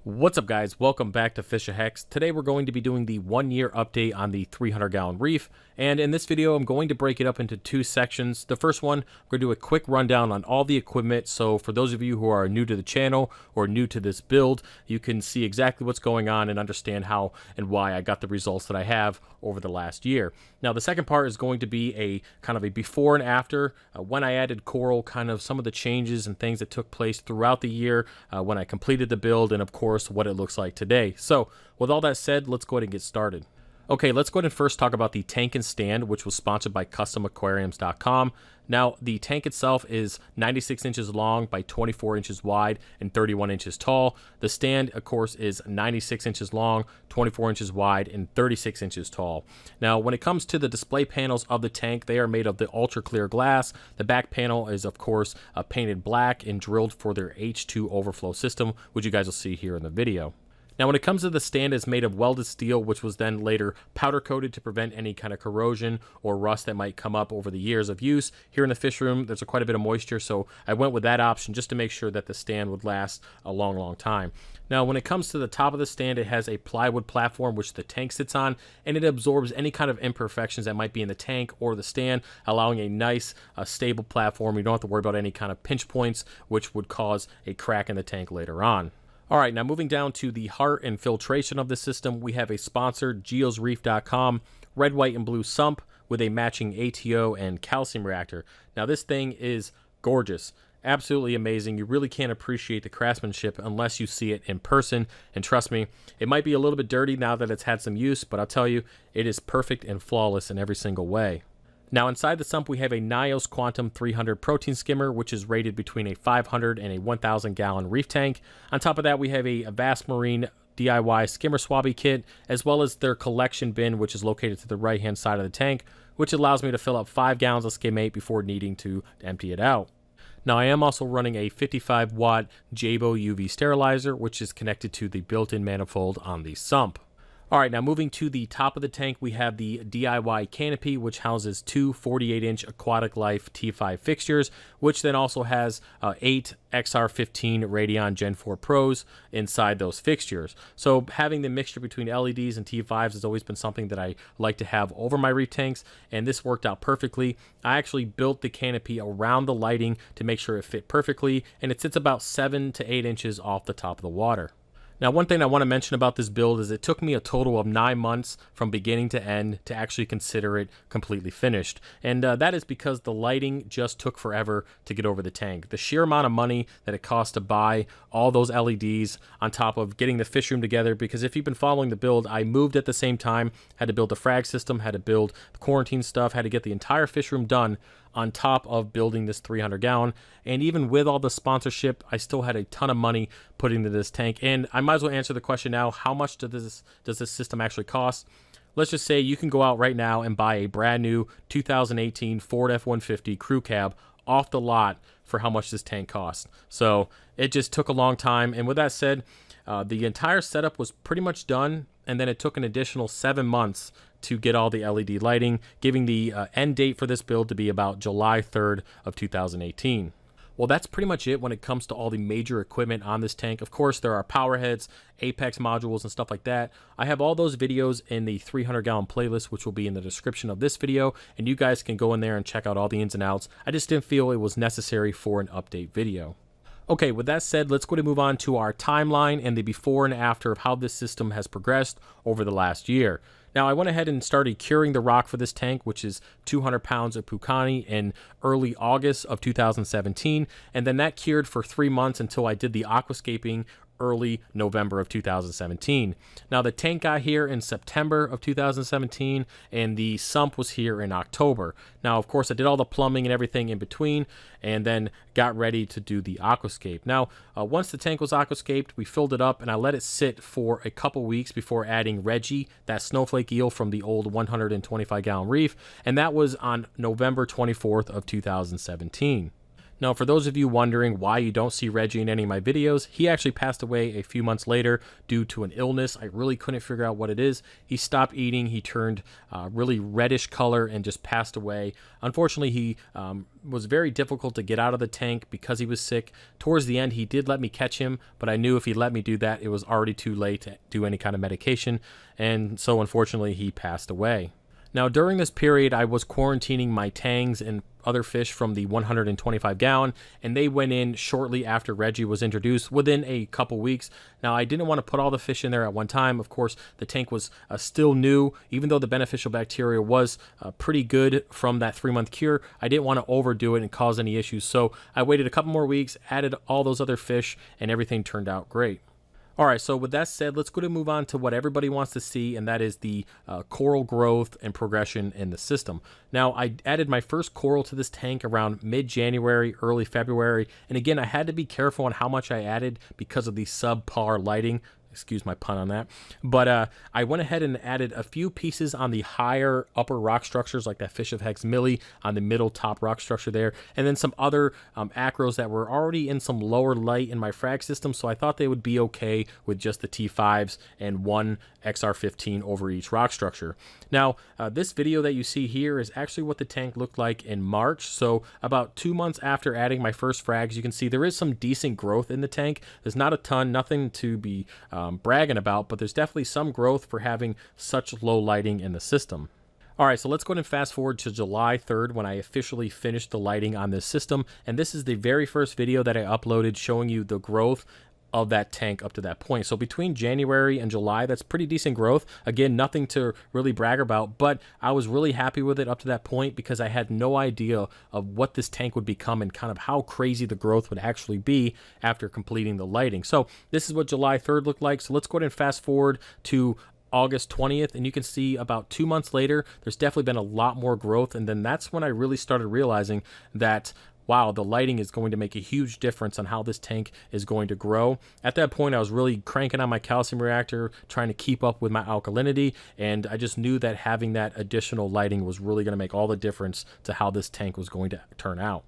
What's up, guys? Welcome back to FishOfHex. Today we're going to be doing the 1-year update on the 300-gallon reef, and in this video I'm going to break it up into two sections. The first one, we're going to do a quick rundown on all the equipment, so for those of you who are new to the channel or new to this build, you can see exactly what's going on and understand how and why I got the results that I have over the last year. Now the second part is going to be a kind of a before and after, when I added coral, kind of some of the changes and things that took place throughout the year when I completed the build, and of course what it looks like today. So with all that said, let's go ahead and get started. Okay, let's go ahead and first talk about the tank and stand, which was sponsored by CustomAquariums.com. Now, the tank itself is 96 inches long by 24 inches wide and 31 inches tall. The stand, of course, is 96 inches long, 24 inches wide, and 36 inches tall. Now, when it comes to the display panels of the tank, they are made of the ultra clear glass. The back panel is, of course, painted black and drilled for their H2 overflow system, which you guys will see here in the video. Now, when it comes to the stand, it's made of welded steel, which was then later powder coated to prevent any kind of corrosion or rust that might come up over the years of use. Here in the fish room, there's quite a bit of moisture, so I went with that option just to make sure that the stand would last a long time. Now, when it comes to the top of the stand, it has a plywood platform which the tank sits on, and it absorbs any kind of imperfections that might be in the tank or the stand, allowing a nice, stable platform. You don't have to worry about any kind of pinch points, which would cause a crack in the tank later on. All right, now moving down to the heart and filtration of the system, we have a sponsor, geosreef.com, red, white, and blue sump with a matching ATO and calcium reactor. Now this thing is gorgeous, absolutely amazing. You really can't appreciate the craftsmanship unless you see it in person, and trust me, it might be a little bit dirty now that it's had some use, but I'll tell you, it is perfect and flawless in every single way. Now inside the sump we have a Nios Quantum 300 protein skimmer, which is rated between a 500 and a 1,000 gallon reef tank. On top of that we have a Vast Marine DIY skimmer swabby kit, as well as their collection bin, which is located to the right hand side of the tank, which allows me to fill up 5 gallons of skimmate before needing to empty it out. Now I am also running a 55 watt Jabo UV sterilizer, which is connected to the built-in manifold on the sump. Alright, now moving to the top of the tank, we have the DIY Canopy, which houses two 48-inch Aquatic Life T5 fixtures, which then also has 8 XR15 Radeon Gen 4 Pros inside those fixtures. So having the mixture between LEDs and T5s has always been something that I like to have over my reef tanks, and this worked out perfectly. I actually built the canopy around the lighting to make sure it fit perfectly, and it sits about 7 to 8 inches off the top of the water. Now, one thing I want to mention about this build is it took me a total of 9 months from beginning to end to actually consider it completely finished. And that is because the lighting just took forever to get over the tank. The sheer amount of money that it cost to buy all those LEDs on top of getting the fish room together, because if you've been following the build, I moved at the same time, had to build the frag system, had to build the quarantine stuff, had to get the entire fish room done on top of building this 300 gallon, and even with all the sponsorship, I still had a ton of money put into this tank. And I might as well answer the question now: how much does this system actually cost? Let's just say you can go out right now and buy a brand new 2018 Ford F-150 crew cab off the lot for how much this tank costs. So it just took a long time. And with that said, the entire setup was pretty much done, and then it took an additional 7 months to get all the LED lighting, giving the end date for this build to be about July 3rd of 2018. Well, that's pretty much it when it comes to all the major equipment on this tank. Of course, there are power heads, apex modules, and stuff like that. I have all those videos in the 300 gallon playlist, which will be in the description of this video, and you guys can go in there and check out all the ins and outs. I just didn't feel it was necessary for an update video. Okay, with that said, let's go ahead and move on to our timeline and the before and after of how this system has progressed over the last year. Now, I went ahead and started curing the rock for this tank, which is 200 pounds of Pucani, in early August of 2017, and then that cured for 3 months until I did the aquascaping early November of 2017. Now the tank got here in September of 2017, and the sump was here in October. Now of course I did all the plumbing and everything in between, and then got ready to do the aquascape. Now once the tank was aquascaped, we filled it up and I let it sit for a couple weeks before adding Reggie, that snowflake eel from the old 125 gallon reef, and that was on November 24th of 2017. Now, for those of you wondering why you don't see Reggie in any of my videos, he actually passed away a few months later due to an illness. I really couldn't figure out what it is. He stopped eating, he turned really reddish color and just passed away. Unfortunately, he was very difficult to get out of the tank because he was sick. Towards the end, he did let me catch him, but I knew if he let me do that, it was already too late to do any kind of medication, and so unfortunately, he passed away. Now, during this period, I was quarantining my tangs and other fish from the 125 gallon, and they went in shortly after Reggie was introduced, within a couple weeks. Now, I didn't want to put all the fish in there at one time. Of course, the tank was still new. Even though the beneficial bacteria was pretty good from that 3-month cure, I didn't want to overdo it and cause any issues. So I waited a couple more weeks, added all those other fish, and everything turned out great. All right, so with that said, let's go to move on to what everybody wants to see, and that is the coral growth and progression in the system. Now, I added my first coral to this tank around mid-January, early February, and again, I had to be careful on how much I added because of the subpar lighting. Excuse my pun on that. But I went ahead and added a few pieces on the higher upper rock structures, like that FishOfHex Millie on the middle top rock structure there, and then some other acros that were already in some lower light in my frag system, so I thought they would be okay with just the T5s and one XR15 over each rock structure. Now, this video that you see here is actually what the tank looked like in March, so about 2 months after adding my first frags. You can see there is some decent growth in the tank. There's not a ton, nothing to be bragging about, but there's definitely some growth for having such low lighting in the system. All right, so let's go ahead and fast forward to July 3rd when I officially finished the lighting on this system, and this is the very first video that I uploaded showing you the growth of that tank up to that point. So between January and July, that's pretty decent growth. Again, nothing to really brag about, but I was really happy with it up to that point because I had no idea of what this tank would become and kind of how crazy the growth would actually be after completing the lighting. So this is what July 3rd looked like. So let's go ahead and fast forward to August 20th, and you can see about 2 months later, there's definitely been a lot more growth. And then that's when I really started realizing that wow, the lighting is going to make a huge difference on how this tank is going to grow. At that point, I was really cranking on my calcium reactor, trying to keep up with my alkalinity, and I just knew that having that additional lighting was really going to make all the difference to how this tank was going to turn out.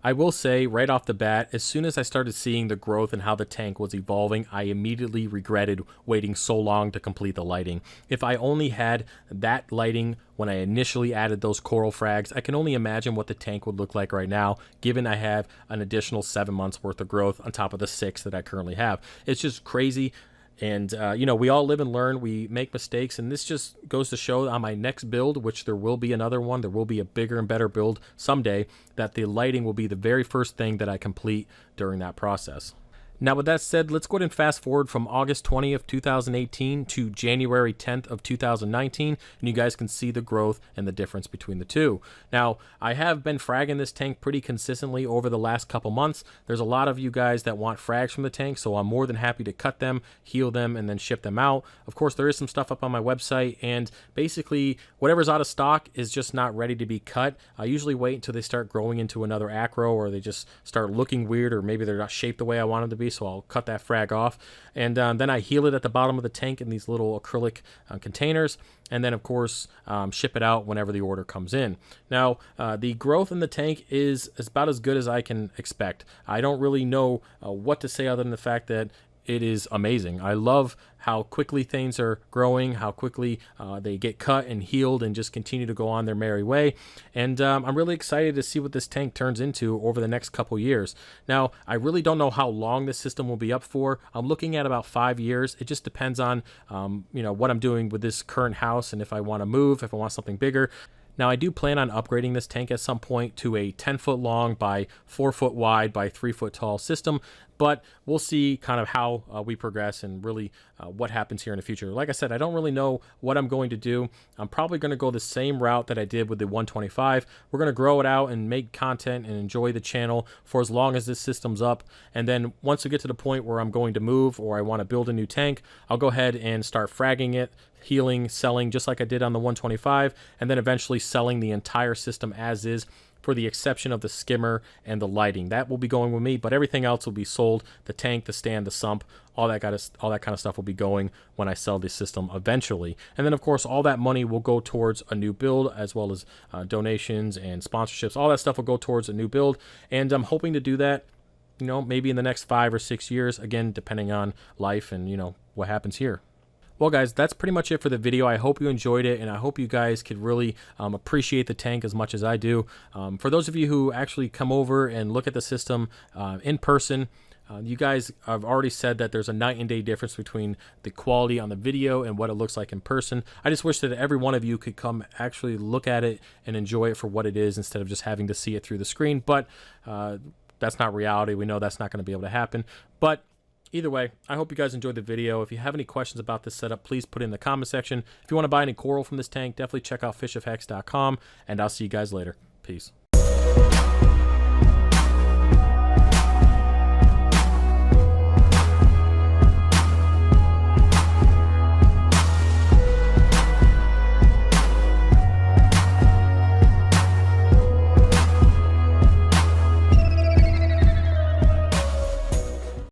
I will say right off the bat, as soon as I started seeing the growth and how the tank was evolving, I immediately regretted waiting so long to complete the lighting. If I only had that lighting when I initially added those coral frags, I can only imagine what the tank would look like right now, given I have an additional 7 months worth of growth on top of the 6 that I currently have. It's just crazy. And, you know, we all live and learn, we make mistakes, and this just goes to show on my next build, which there will be another one, there will be a bigger and better build someday, that the lighting will be the very first thing that I complete during that process. Now, with that said, let's go ahead and fast forward from August 20th, 2018 to January 10th of 2019, and you guys can see the growth and the difference between the two. Now, I have been fragging this tank pretty consistently over the last couple months. There's a lot of you guys that want frags from the tank, so I'm more than happy to cut them, heal them, and then ship them out. Of course, there is some stuff up on my website, and basically, whatever's out of stock is just not ready to be cut. I usually wait until they start growing into another acro, or they just start looking weird, or maybe they're not shaped the way I want them to be, so I'll cut that frag off, and then I heal it at the bottom of the tank in these little acrylic containers, and then of course ship it out whenever the order comes in. Now the growth in the tank is about as good as I can expect. I don't really know what to say other than the fact that it is amazing. I love how quickly things are growing, how quickly they get cut and healed and just continue to go on their merry way. And I'm really excited to see what this tank turns into over the next couple years. Now, I really don't know how long this system will be up for. I'm looking at about 5 years. It just depends on you know, what I'm doing with this current house and if I want to move, if I want something bigger. Now, I do plan on upgrading this tank at some point to a 10-foot long by 4-foot wide by 3-foot tall system, but we'll see kind of how we progress and really what happens here in the future. Like I said, I don't really know what I'm going to do. I'm probably going to go the same route that I did with the 125. We're going to grow it out and make content and enjoy the channel for as long as this system's up. And then once we get to the point where I'm going to move or I want to build a new tank, I'll go ahead and start fragging it, healing, selling, just like I did on the 125, and then eventually selling the entire system as is for the exception of the skimmer and the lighting. That will be going with me, but everything else will be sold. The tank, the stand, the sump, all that kind of stuff will be going when I sell this system eventually. And then, of course, all that money will go towards a new build, as well as donations and sponsorships. All that stuff will go towards a new build, and I'm hoping to do that, you know, maybe in the next 5 or 6 years, again, depending on life and, you know, what happens here. Well, guys, that's pretty much it for the video. I hope you enjoyed it, and I hope you guys could really appreciate the tank as much as I do. For those of you who actually come over and look at the system in person, you guys have already said that there's a night and day difference between the quality on the video and what it looks like in person. I just wish that every one of you could come actually look at it and enjoy it for what it is instead of just having to see it through the screen. But that's not reality. We know that's not going to be able to happen. But either way, I hope you guys enjoyed the video. If you have any questions about this setup, please put it in the comment section. If you want to buy any coral from this tank, definitely check out FishOfHex.com, and I'll see you guys later. Peace.